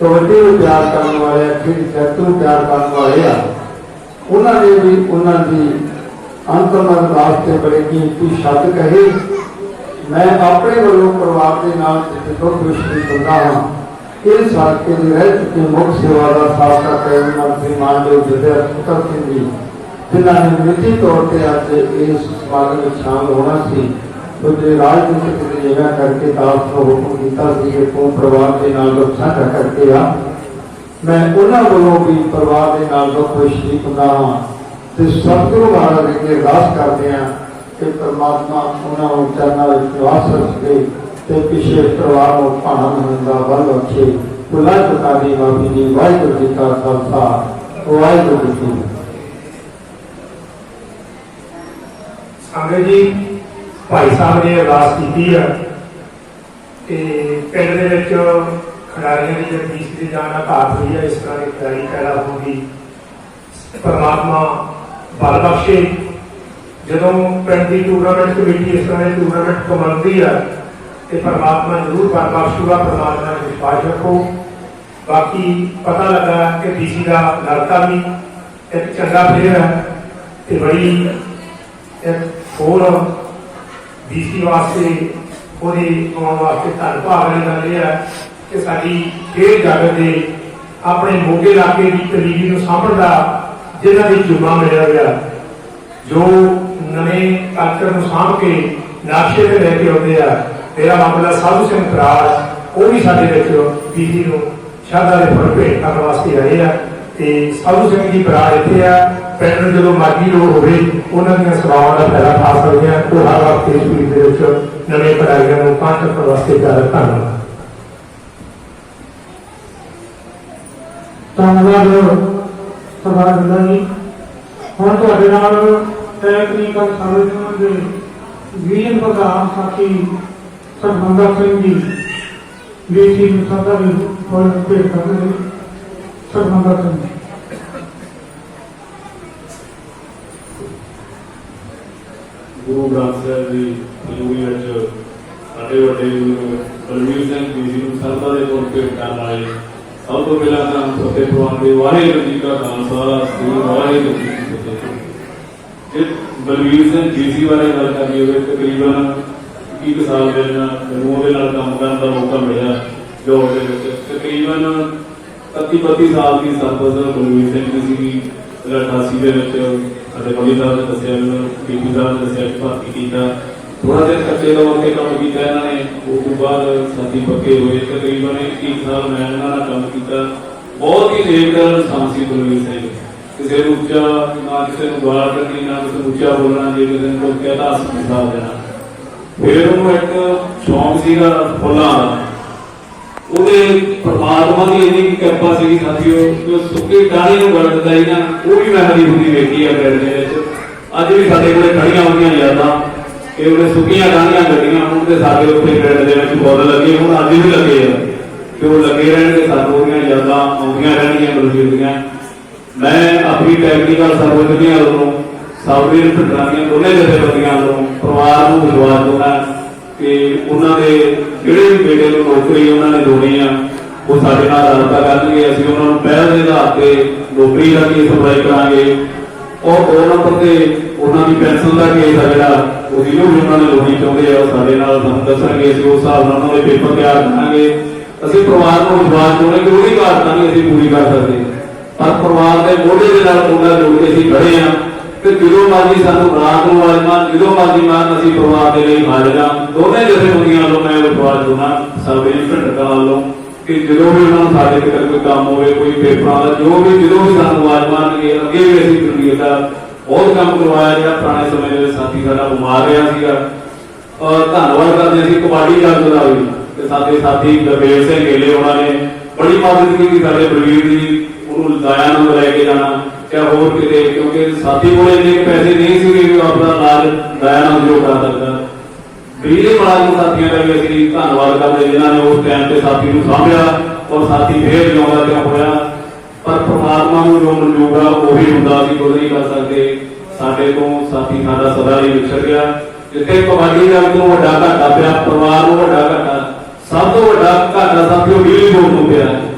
ਕਬੱਡੀ ਨੂੰ ਪਿਆਰ ਕਰਨ ਵਾਲੇ ਆ, ਖੇਡ ਜਗਤ ਨੂੰ ਪਿਆਰ ਕਰਨ ਵਾਲੇ ਆ। ਉਹਨਾਂ ਨੇ ਵੀ ਉਹਨਾਂ ਦੀ ਅੰਤਰਮਨ ਵਾਸਤੇ ਬੜੇ ਕੀਮਤੀ ਸ਼ਬਦ ਕਹੇ। ਮੈਂ ਆਪਣੇ ਵੱਲੋਂ ਪਰਿਵਾਰ ਦੇ ਨਾਲ ਦੁੱਖ ਵਿਸ਼ੇਸ਼ ਹੁੰਦਾ ਹਾਂ। ਇਸ ਹਲਕੇ ਦੇ ਰਹਿ ਚੁੱਕੇ ਮੁੱਖ ਸੇਵਾਦਾਰ ਸਾਬਕਾ ਕੈਬਨਿਟ ਮੰਤਰੀ ਮਾਨਯੋਗ ਜਥੇਦਾਰ ਪੁੱਤਰ ਸਿੰਘ ਜੀ, ਜਿਨ੍ਹਾਂ ਨੇ ਨਿੱਜੀ ਤੌਰ ਤੇ ਅੱਜ ਇਸ ਸਮਾਗਮ ਵਿੱਚ ਸ਼ਾਮਲ ਹੋਣਾ ਸੀ, ਉਹਦੇ ਰਾਜਨੀਤਿਕ ਨਿਯਮਾਂ ਕਰਕੇ ਦਾਸ ਨੂੰ ਹੁਕਮ ਕੀਤਾ ਸੀ ਕਿ ਤੂੰ ਪਰਿਵਾਰ ਦੇ ਨਾਲ ਦੁੱਖ ਸਾਂਝਾ ਕਰਕੇ ਆ। ਮੈਂ ਉਹਨਾਂ ਵੱਲੋਂ ਵੀ ਪਰਿਵਾਰ ਦੇ ਨਾਲ ਦੁੱਖ ਵਿਸ਼ੇਸ਼ ਹੁੰਦਾ ਹਾਂ ਤੇ ਸਤਿਗੁਰੂ ਮਹਾਰਾਜ ਅੱਗੇ ਅਰਦਾਸ ਕਰਦੇ ਹਾਂ ਕਿ ਪਰਮਾਤਮਾ ਉਹਨਾਂ ਨੂੰ ਚਰਨਾਂ ਵਿੱਚ ਨਿਵਾਸ ਰੱਖੇ ਤੇ ਪਿਛਲੇ ਪਰਿਵਾਰ ਨੂੰ ਭਾਣਾ ਮੰਨਣ ਦਾ ਬਲ ਬਖਸ਼ੇ। ਭੁੱਲਾਂ ਚੁੱਕਾਂ ਦੀ ਮਾਫੀ ਦੀ। ਵਾਹਿਗੁਰੂ ਜੀ ਕਾ ਖਾਲਸਾ, ਵਾਹਿਗੁਰੂ ਜੀ ਕੀ ਫਤਿਹ। ਸੰਗਤ ਜੀ, ਭਾਈ ਸਾਹਿਬ ਨੇ ਅਰਦਾਸ ਕੀਤੀ ਹੈ ਕਿ ਪਿੰਡ ਦੇ ਵਿੱਚ ਖਿਡਾਰੀਆਂ ਦੀ ਜਿਹੜੀ ਫੀਸ ਦੀ ਜਾਣ ਦਾ ਘਾਟ ਹੋਈ ਹੈ, ਇਸ ਤਰ੍ਹਾਂ ਦੀ ਖਿਡਾਰੀ ਪੈਦਾ ਹੋਊਗੀ। ਪਰਮਾਤਮਾ ਬਲ ਬਖਸ਼ੇ। ਜਦੋਂ ਪਿੰਡ ਦੀ ਟੂਰਨਾਮੈਂਟ ਕਮੇਟੀ ਇਸ ਤਰ੍ਹਾਂ ਦੇ ਟੂਰਨਾਮੈਂਟ ਕਮਾਉਂਦੀ ਹੈ ਤੇ ਪਰਮਾਤਮਾ ਜ਼ਰੂਰ ਬਲ ਬਖਸ਼ੂਗਾ। ਪਰਮਾਤਮਾ ਨਾਲ ਵਿਸ਼ਵਾਸ ਰੱਖੋ। ਬਾਕੀ ਪਤਾ ਲੱਗਾ ਕਿ ਡੀਸੀ ਦਾ ਲੜਕਾ ਵੀ ਇੱਕ ਚੰਗਾ ਪਲੇਅਰ ਹੈ ਤੇ ਬੜੀ ਇੱਕ ਹੋਰ ਡੀਸੀ ਵਾਸਤੇ ਉਹਦੇ ਆਉਣ ਵਾਸਤੇ ਧੰਨ ਭਾਗ ਵਾਲੀ ਗੱਲ ਇਹ ਹੈ ਕਿ ਸਾਡੀ ਖੇਡ ਜਗਤ ਦੇ ਆਪਣੇ ਮੋਗੇ ਇਲਾਕੇ ਦੀ ਤਲੀਵੀ ਨੂੰ ਸਾਂਭਣ ਦਾ ਜਿਹਨਾਂ ਦੀ ਜੁਮਾ ਮਿਲਿਆ ਗਿਆ, ਜੋ ਨਵੇਂ ਕਲਚਰ ਨੂੰ ਸਾਂਭ ਕੇ ਨਕਸ਼ੇ ਤੇ ਲੈ ਕੇ ਆਉਂਦੇ ਆ। ਮੇਰਾ ਮਾਮਲਾ ਸਾਧੂ ਸਿੰਘ ਬਰਾੜ, ਉਹ ਵੀ ਸਾਡੇ ਵਿੱਚ ਡੀਸੀ ਨੂੰ ਸ਼ਰਧਾ ਦੇ ਫੁੱਲ ਭੇਟ ਕਰਨ ਵਾਸਤੇ ਆਏ ਆ ਤੇ ਸਾਧੂ ਸਿੰਘ ਜੀ ਬਰਾੜ ਇੱਥੇ ਆ। ਪਿੰਡ ਨੂੰ ਜਦੋਂ ਮਰਜ਼ੀ ਲੋੜ ਹੋਵੇ ਉਹਨਾਂ ਦੀਆਂ ਸੇਵਾਵਾਂ ਦਾ ਫਾਇਦਾ ਉਠਾ ਸਕਦੇ ਆ। ਉਹ ਹਰ ਵਕਤ ਇਸ ਪੀੜ ਦੇ ਵਿੱਚ ਨਵੇਂ ਖਿਡਾਰੀਆਂ ਨੂੰ ਕਾਂਟ ਕਰਨ ਵਾਸਤੇ ਤਿਆਰ ਧੰਨਵਾਦ। ਸਰਦਾਰ ਗੰਦਾ ਜੀ, ਹੁਣ ਤੁਹਾਡੇ ਨਾਲ ਟੈਕਨੀਕਲ ਸਰਵਿਸ ਦੇ ਵਿਜਨ ਪ੍ਰਧਾਨ ਸਾਥੀ ਸਰਬੰਦਾ ਸਿੰਘ ਜੀ ਡੀਸੀ ਨੂੰ ਸਦਾ ਵੀ ਫੁੱਲ ਭੇਟ ਕਰਦੇ ਨੇ। ਸਰਬੰਦਾ ਸਿੰਘ ਜੀ। ਗੁਰੂ ਗ੍ਰੰਥ ਸਾਹਿਬ ਦੀ ਹਜ਼ੂਰੀ ਵਿੱਚ ਸਾਡੇ ਵੱਡੇ ਬਲਵੀਰ ਸਿੰਘ ਜੀ ਨੂੰ ਸਰਦਾ ਦੇ ਤੌਰ ਤੇ ਕਰਨ ਵਾਲੇ ਸਭ ਤੋਂ ਪਹਿਲਾਂ ਤਾਂ ਫਤਿਹ ਪਵਾਉਣ ਦੇ ਵਾਹਿਗੁਰੂ ਜੀ ਕਾ ਖਾਲਸਾ, ਸ੍ਰੀ ਵਾਹਿਗੁਰੂ ਜੀ ਕੀ ਫਤਿਹ। ਜੇ ਬਲਵੀਰ ਸਿੰਘ ਜੀ ਬਾਰੇ ਗੱਲ ਕਰਨੀ ਹੋਵੇ, ਤਕਰੀਬਨ 21 ਸਾਲ ਪਹਿਲਾਂ ਮੈਨੂੰ ਉਹਦੇ ਨਾਲ ਕੰਮ ਕਰਨ ਦਾ ਮੌਕਾ ਮਿਲਿਆ ਜੋਬ ਦੇ ਵਿੱਚ। ਤਕਰੀਬਨ 31-32 ਸਾਲ ਦੀ ਸਰਪੰਚ ਬਲਵੀਰ ਸਿੰਘ ਜੀ ਸੀਗੀ। 88 ਦੇ ਵਿੱਚ ਸਾਡੇ ਬਲੀ ਸਾਹਿਬ ਨੇ ਦੱਸਿਆ, ਮੈਨੂੰ ਪੀਪੀ ਸਾਹਿਬ ਨੇ ਦੱਸਿਆ ਕਿ ਭਰਤੀ ਕੀਤਾ। ਥੋੜਾ ਦਿਨ ਕੱਚੇ ਤੌਰ ਤੇ ਕੰਮ ਕੀਤਾ ਇਹਨਾਂ ਨੇ, ਉਸ ਤੋਂ ਬਾਅਦ ਸਾਥੀ ਪੱਕੇ ਹੋਏ। ਤਕਰੀਬਨ 21 ਸਾਲ ਮੈਂ ਇਹਨਾਂ ਨਾਲ ਕੰਮ ਕੀਤਾ। ਬਹੁਤ ਹੀ ਨੇਕਦਾਰ ਇਨਸਾਨ ਸੀ ਬਲਵੀਰ ਸਿੰਘ। ਕਿਸੇ ਨੂੰ ਉੱਚਾ ਨਾ, ਕਿਸੇ ਨੂੰ ਗਾਲ ਕੱਢਣੀ, ਨਾ ਕਿਸੇ ਨੂੰ ਉੱਚਾ ਬੋਲਣਾ। ਜੇ ਕਿਸੇ ਨੂੰ ਕੋਈ ਕਹਿਤਾ ਹਸਪਤਾਲ ਦੇਣਾ। ਫਿਰ ਉਹਨੂੰ ਇੱਕ ਸ਼ੌਂਕ ਸੀਗਾ ਫੁੱਲਾਂ ਦਾ। ਉਹਦੇ ਪਰਮਾਤਮਾ ਦੀ ਇੰਨੀ ਕਿਰਪਾ ਸੀਗੀ ਸਾਥੀਓ, ਜੋ ਸੁੱਕੀ ਟਾਹਣੀ ਨੂੰ ਗੜ ਦਿੰਦਾ ਸੀ ਨਾ, ਉਹ ਵੀ ਮੈਂ ਹਰੀ ਹੁੰਦੀ ਵੇਖੀ ਆ ਪਿੰਡ ਦੇ ਵਿੱਚ। ਅੱਜ ਵੀ ਸਾਡੇ ਕੋਲੇ ਖੜੀਆਂ ਹੁੰਦੀਆਂ ਯਾਦਾਂ ਕਿ ਉਹਨੇ ਸੁੱਕੀਆਂ ਟਾਹਣੀਆਂ ਗੱਡੀਆਂ। ਹੁਣ ਤੇ ਸਾਡੇ ਉੱਥੇ ਪਿੰਡ ਦੇ ਵਿੱਚ ਫੁੱਲ ਲੱਗੇ, ਹੁਣ ਅੱਜ ਵੀ ਲੱਗੇ ਆ ਤੇ ਉਹ ਲੱਗੇ ਰਹਿਣਗੇ। ਸਾਨੂੰ ਉਹਦੀਆਂ ਯਾਦਾਂ ਆਉਂਦੀਆਂ ਰਹਿਣਗੀਆਂ ਬਲਵੀਰ ਦੀਆਂ। ਮੈਂ ਆਪਣੀ ਟੈਕਨੀਕਲ ਸਰਵਿਸ ਦੀਆਂ ਵੱਲੋਂ ਸਾਬਰੀਨ ਫਿਟਰਾਨੀਆਂ ਦੋਨੇ ਜਥੇਬੰਦੀਆਂ ਵੱਲੋਂ ਪਰਿਵਾਰ ਨੂੰ ਵਿਸ਼ਵਾਸ ਦਿੰਦਾ ਕਿ ਉਹਨਾਂ ਦੇ ਜਿਹੜੇ ਵੀ ਬੇਟੇ ਨੂੰ ਨੌਕਰੀ ਉਹਨਾਂ ਨੇ ਦੇਣੀ ਆ, ਉਹ ਸਾਡੇ ਨਾਲ ਰਾਬਤਾ ਕਰਨਗੇ। ਅਸੀਂ ਉਹਨਾਂ ਨੂੰ ਪਹਿਲ ਦੇ ਆਧਾਰ ਤੇ ਨੌਕਰੀ ਦਾ ਕੇਸ ਅਪਲਾਈ ਕਰਾਂਗੇ ਔਰ 2 ਨੰਬਰ ਤੇ ਉਹਨਾਂ ਦੀ ਪੈਨਸ਼ਨ ਦਾ ਕੇਸ ਆ ਜਿਹੜਾ ਉਹ ਜਿਹਨੂੰ ਵੀ ਉਹਨਾਂ ਨੇ ਲੋਣੀ ਚਾਹੁੰਦੇ ਆ, ਉਹ ਸਾਡੇ ਨਾਲ ਸਾਨੂੰ ਦੱਸਣਗੇ। ਅਸੀਂ ਉਸ ਹਿਸਾਬ ਨਾਲ ਉਹਨਾਂ ਦੇ ਪੇਪਰ ਤਿਆਰ ਕਰਾਂਗੇ। ਅਸੀਂ ਪਰਿਵਾਰ ਨੂੰ ਵਿਸ਼ਵਾਸ ਦਿਵਾਉਂਦੇ ਕਿ ਉਹਦੀ ਘਾਟ ਤਾਂ ਨਹੀਂ ਅਸੀਂ ਪੂਰੀ ਕਰ ਸਕਦੇ, ਪਰ ਪਰਿਵਾਰ ਦੇ ਮੋਢੇ ਦੇ ਨਾਲ ਮੋਢਾ ਜੋੜ ਕੇ ਅਸੀਂ ਖੜੇ ਹਾਂ ਕਿ ਜਦੋਂ ਮਰਜ਼ੀ ਸਾਨੂੰ ਰਾਤ ਨੂੰ ਆਜਮਾ, ਜਦੋਂ ਮਰਜ਼ੀ ਮਾਰਨ, ਅਸੀਂ ਪਰਿਵਾਰ ਦੇ ਲਈ ਹਾਜ਼ਰ ਹਾਂ। ਦੋਨੇ ਜਥੇਬੰਦੀਆਂ ਵੱਲੋਂ ਮੈਂ ਵਿਸ਼ਵਾਸ ਦਿੰਦਾ ਸਰਵੇ ਢੰਡਕਾਂ ਵੱਲੋਂ ਕਿ ਜਦੋਂ ਵੀ ਉਹਨਾਂ ਨੂੰ ਸਾਡੇ ਕਿਤੇ ਕੋਈ ਕੰਮ ਹੋਵੇ, ਕੋਈ ਪੇਪਰਾਂ ਦਾ ਜੋ ਵੀ, ਜਦੋਂ ਵੀ ਸਾਨੂੰ ਆਵਾਜ਼ ਮਾਰਨਗੇ। ਅੱਗੇ ਵੀ ਅਸੀਂ ਦੁਨੀਆ ਦਾ ਬਹੁਤ ਕੰਮ ਕਰਵਾਇਆ ਜਿਹੜਾ ਪੁਰਾਣੇ ਸਮੇਂ ਦੇ ਵਿੱਚ ਸਾਥੀ ਸਾਡਾ ਬਿਮਾਰ ਰਿਹਾ ਸੀਗਾ। ਧੰਨਵਾਦ ਕਰਦੇ ਅਸੀਂ ਕਬੱਡੀ ਜਗਤ ਦਾ ਵੀ ਤੇ ਸਾਡੇ ਸਾਥੀ ਗੁਰਬੇਲ ਸਿੰਘ ਗੇਲੇ ਉਹਨਾਂ ਨੇ ਬੜੀ ਮਦਦ ਕੀਤੀ ਸਾਡੇ ਬਲਵੀਰ ਦੀ। ਉਹਨੂੰ ਦਾਇਆ ਨੂੰ ਲੈ ਕੇ ਜਾਣਾ ਜਾਂ ਹੋਰ ਕਿਤੇ, ਕਿਉਂਕਿ ਸਾਥੀ ਕੋਲ ਇੰਨੇ ਪੈਸੇ ਨਹੀਂ ਸੀਗੇ ਕਿ ਆਪਣਾ ਇਲਾਜ ਦਾਇਆ ਨਾਲ ਜੋ ਕਰ ਸਕਦਾ। ਬਿਜਲੀ ਮੁਲਾਜ਼ਮ ਸਾਥੀਆਂ ਦਾ ਵੀ ਅਸੀਂ ਧੰਨਵਾਦ ਕਰਦੇ ਜਿਨ੍ਹਾਂ ਨੇ ਉਸ ਟਾਈਮ ਤੇ ਸਾਥੀ ਨੂੰ ਸਾਂਭਿਆ ਔਰ ਸਾਥੀ ਫੇਰ ਜਿਉਂਦਾ ਕਿਉਂ ਹੋਇਆ। ਪਰ ਪਰਮਾਤਮਾ ਨੂੰ ਜੋ ਮਨਜ਼ੂਰ ਆ ਉਹੀ ਹੁੰਦਾ, ਅਸੀਂ ਕੁਝ ਨਹੀਂ ਕਰ ਸਕਦੇ। ਸਾਡੇ ਤੋਂ ਸਾਥੀ ਸਾਡਾ ਸਦਾ ਲਈ ਵਿਛੜ ਗਿਆ। ਜਿੱਥੇ ਕਬੱਡੀ ਦਾ ਤੋਂ ਵੱਡਾ ਘਾਟਾ ਪਿਆ, ਪਰਿਵਾਰ ਨੂੰ ਵੱਡਾ ਘਾਟਾ, ਸਭ ਤੋਂ ਵੱਡਾ ਘਾਟਾ ਸਾਥੀਓ ਬਿਜਲੀ ਬੋਰਡ ਨੂੰ ਪਿਆ।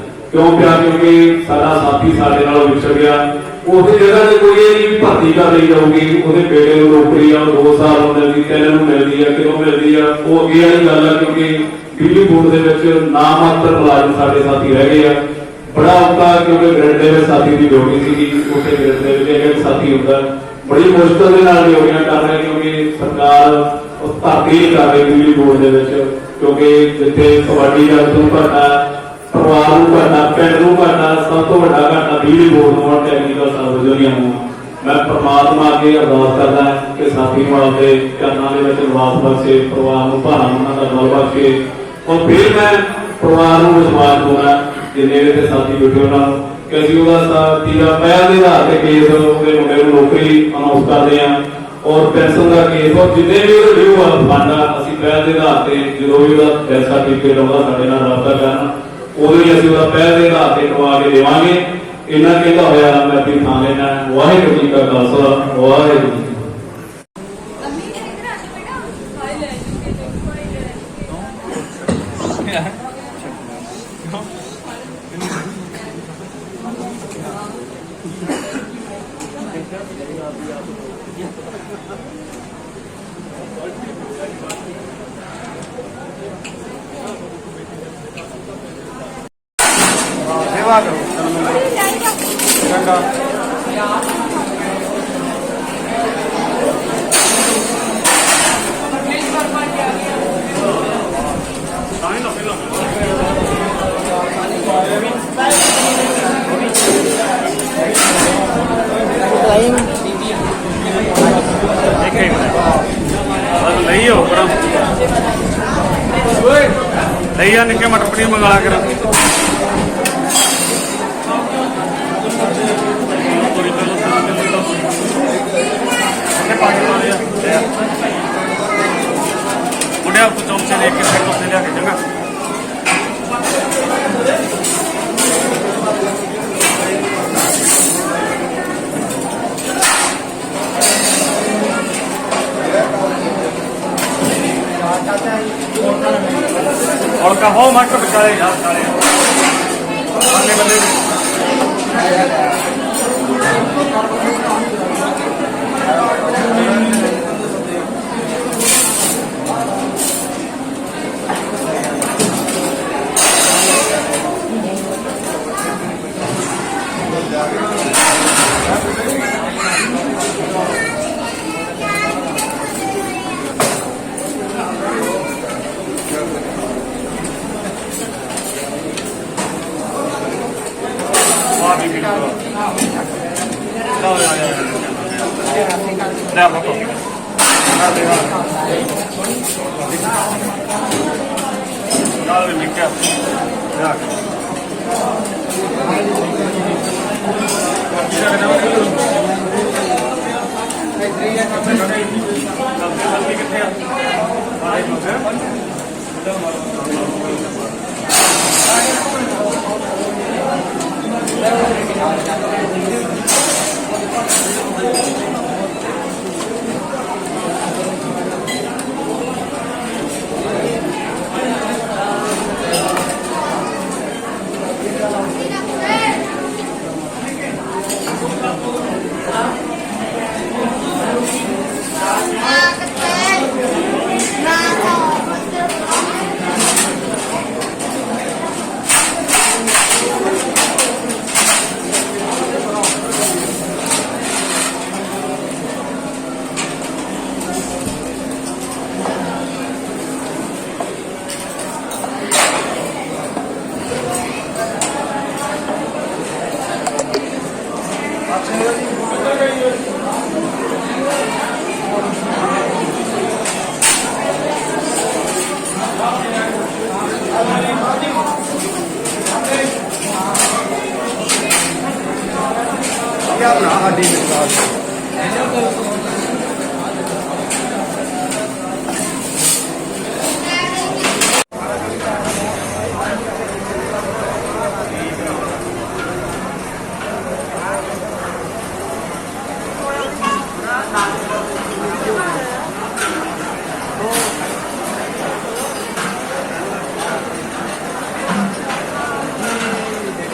ਕਿਉਂ ਪਿਆ? ਕਿਉਂਕਿ ਸਾਡਾ ਸਾਥੀ ਸਾਡੇ ਨਾਲ ਵਿਛੜ ਗਿਆ। ਉਹਦੀ ਜਗ੍ਹਾ ਤੇ ਕੋਈ ਇਹ ਨਹੀਂ ਭਰਤੀ ਕਰ ਲਈ ਜਾਊਗੀ, ਉਹਦੇ ਬੇਟੇ ਨੂੰ ਨੌਕਰੀ ਆ 2 ਸਾਲ ਨੂੰ ਮਿਲਦੀ, 3 ਨੂੰ ਮਿਲਦੀ ਆ, ਕਿਉਂ ਮਿਲਦੀ ਆ, ਉਹ ਅੱਗੇ ਵਾਲੀ ਗੱਲ ਆ। ਕਿਉਂਕਿ ਬਿਜਲੀ ਬੋਰਡ ਦੇ ਵਿੱਚ ਨਾਮਾਤਰ ਮੁਲਾਜ਼ਮ ਸਾਡੇ ਸਾਥੀ ਰਹਿ ਗਏ ਆ। ਬੜਾ ਔਖਾ, ਕਿਉਂਕਿ ਗ੍ਰਿਡ ਦੇ ਵਿੱਚ ਸਾਥੀ ਦੀ ਡਿਊਟੀ ਸੀਗੀ, ਉੱਥੇ ਗ੍ਰਿਡ ਦੇ ਵਿੱਚ ਇੱਕ ਸਾਥੀ ਹੁੰਦਾ। ਬੜੀ ਮੁਸ਼ਕਲ ਦੇ ਨਾਲ ਡਿਊਟੀਆਂ ਕਰ ਰਹੇ, ਕਿਉਂਕਿ ਸਰਕਾਰ ਉਹ ਭਰਤੀ ਨਹੀਂ ਕਰ ਰਹੀ ਬਿਜਲੀ ਬੋਰਡ ਦੇ ਵਿੱਚ। ਕਿਉਂਕਿ ਜਿੱਥੇ ਕਬੱਡੀ ਦਾ ਤੋਂ ਘਾਟਾ, ਪਰਿਵਾਰ ਨੂੰ ਘਾਟਾ, ਪਿੰਡ ਨੂੰ ਘਾਟਾ, ਸਭ ਤੋਂ ਵੱਡਾ ਘਾਟਾ ਬਿਜਲੀ ਬੋਰਡ ਨੂੰ, ਟੈਕਨੀਕਲ ਸਰਵਿਸਾਂ ਨੂੰ। ਮੈਂ ਪ੍ਰਮਾਤਮਾ ਅੱਗੇ ਅਰਦਾਸ ਕਰਦਾ ਕਿ ਸਾਥੀ ਨੂੰ ਆਪਦੇ ਚਰਨਾਂ ਦੇ ਵਿੱਚ ਨਿਵਾਸ ਬਖਸ਼ੇ, ਪਰਿਵਾਰ ਨੂੰ ਭਾਣਾ ਉਹਨਾਂ ਦਾ ਬਲ ਬਖਸ਼ੇ। ਔਰ ਫਿਰ ਮੈਂ ਪਰਿਵਾਰ ਨੂੰ ਵਿਸ਼ਵਾਸ ਦਊਂਗਾ ਜਿੰਨੇ ਵੀ ਤੇ ਸਾਥੀ ਬੈਠੇ ਉਹਨਾਂ ਨੂੰ, ਕਿ ਅਸੀਂ ਉਹਦਾ ਸਾਥੀ ਦਾ ਪਹਿਲ ਦੇ ਆਧਾਰ ਤੇ ਕੇਸ, ਉਹਦੇ ਮੁੰਡੇ ਨੂੰ ਨੌਕਰੀ ਅਨਾਉਂਸ ਕਰਦੇ ਹਾਂ। ਔਰ ਪੈਨਸ਼ਨ ਦਾ ਕੇਸ, ਔਰ ਜਿੰਨੇ ਵੀ ਉਹਦੇ ਡਿਊ ਫੰਡ ਆ, ਅਸੀਂ ਪਹਿਲ ਦੇ ਆਧਾਰ ਤੇ ਜਦੋਂ ਵੀ ਉਹਦਾ ਡੈਥ ਸਰਟੀਫਿਕੇਟ ਆਉਂਦਾ ਸਾਡੇ ਨਾਲ ਰਾਬਤਾ ਕਰਨ, ਉਦੋਂ ਹੀ ਅਸੀਂ ਉਹਦਾ ਪਹਿਲ ਦੇ ਆਧਾਰ ਤੇ ਕਰਵਾ ਕੇ ਦੇਵਾਂਗੇ। ਇਹਨਾਂ ਕਹਿੰਦਾ ਹੋਇਆ ਮੈਂ ਆਪਣੀ ਥਾਂ ਲੈਣਾ। ਵਾਹਿਗੁਰੂ ਜੀ ਕਾ ਖਾਲਸਾ, ਵਾਹਿਗੁਰੂ ਜੀ ਕੀ ਫਤਿਹ। सेवा करो नहीं निके मटर पनीर मंगा कर मुंडिया को चौक से लेके फिर तो लिया के चंगा और कहो मटर बेचारे यार सारे आने वाले